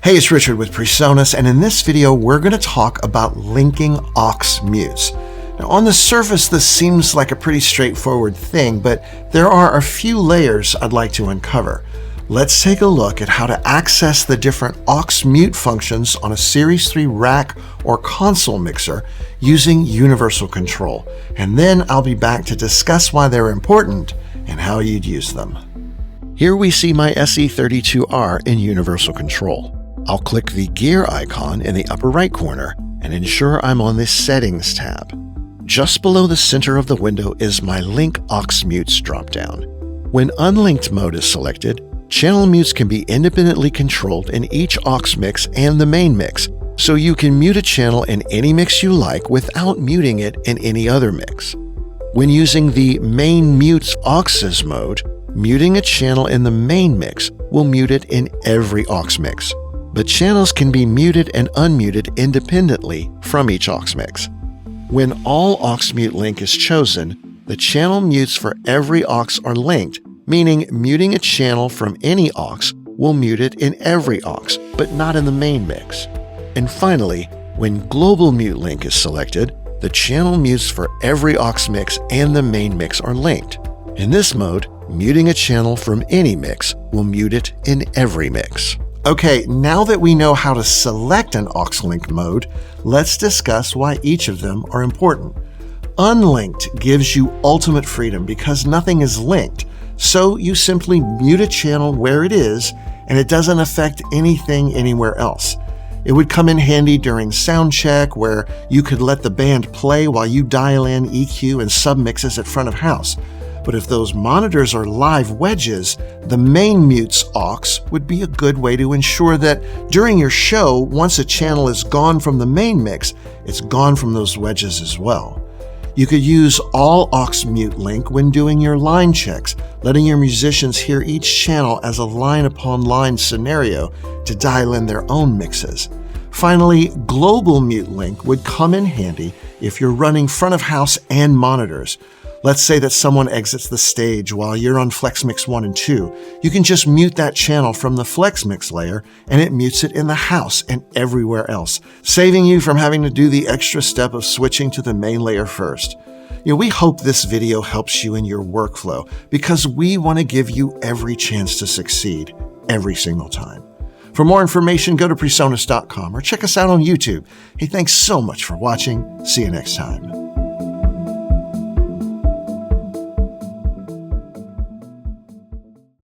Hey, it's Richard with PreSonus, and in this video, we're going to talk about linking AUX mutes. Now, on the surface, this seems like a pretty straightforward thing, but there are a few layers I'd like to uncover. Let's take a look at how to access the different AUX mute functions on a Series 3 rack or console mixer using universal control, and then I'll be back to discuss why they're important and how you'd use them. Here we see my SE32R in universal control. I'll click the gear icon in the upper right corner and ensure I'm on the Settings tab. Just below the center of the window is my Link AUX Mutes dropdown. When unlinked mode is selected, channel mutes can be independently controlled in each AUX mix and the main mix, so you can mute a channel in any mix you like without muting it in any other mix. When using the Main Mutes AUXes mode, muting a channel in the main mix will mute it in every AUX mix, but channels can be muted and unmuted independently from each AUX mix. When all AUX mute link is chosen, the channel mutes for every AUX are linked, meaning muting a channel from any AUX will mute it in every AUX, but not in the main mix. And finally, when global mute link is selected, the channel mutes for every AUX mix and the main mix are linked. In this mode, muting a channel from any mix will mute it in every mix. Okay, now that we know how to select an AUX link mode, let's discuss why each of them are important. Unlinked gives you ultimate freedom because nothing is linked, so you simply mute a channel where it is and it doesn't affect anything anywhere else. It would come in handy during sound check where you could let the band play while you dial in EQ and submixes at front of house. But if those monitors are live wedges, the main mute's AUX would be a good way to ensure that during your show, once a channel is gone from the main mix, it's gone from those wedges as well. You could use all AUX mute link when doing your line checks, letting your musicians hear each channel as a line upon line scenario to dial in their own mixes. Finally, global mute link would come in handy if you're running front of house and monitors. Let's say that someone exits the stage while you're on Flex Mix 1 and 2. You can just mute that channel from the Flex Mix layer and it mutes it in the house and everywhere else, saving you from having to do the extra step of switching to the main layer first. We hope this video helps you in your workflow because we want to give you every chance to succeed every single time. For more information, go to PreSonus.com or check us out on YouTube. Hey, thanks so much for watching. See you next time.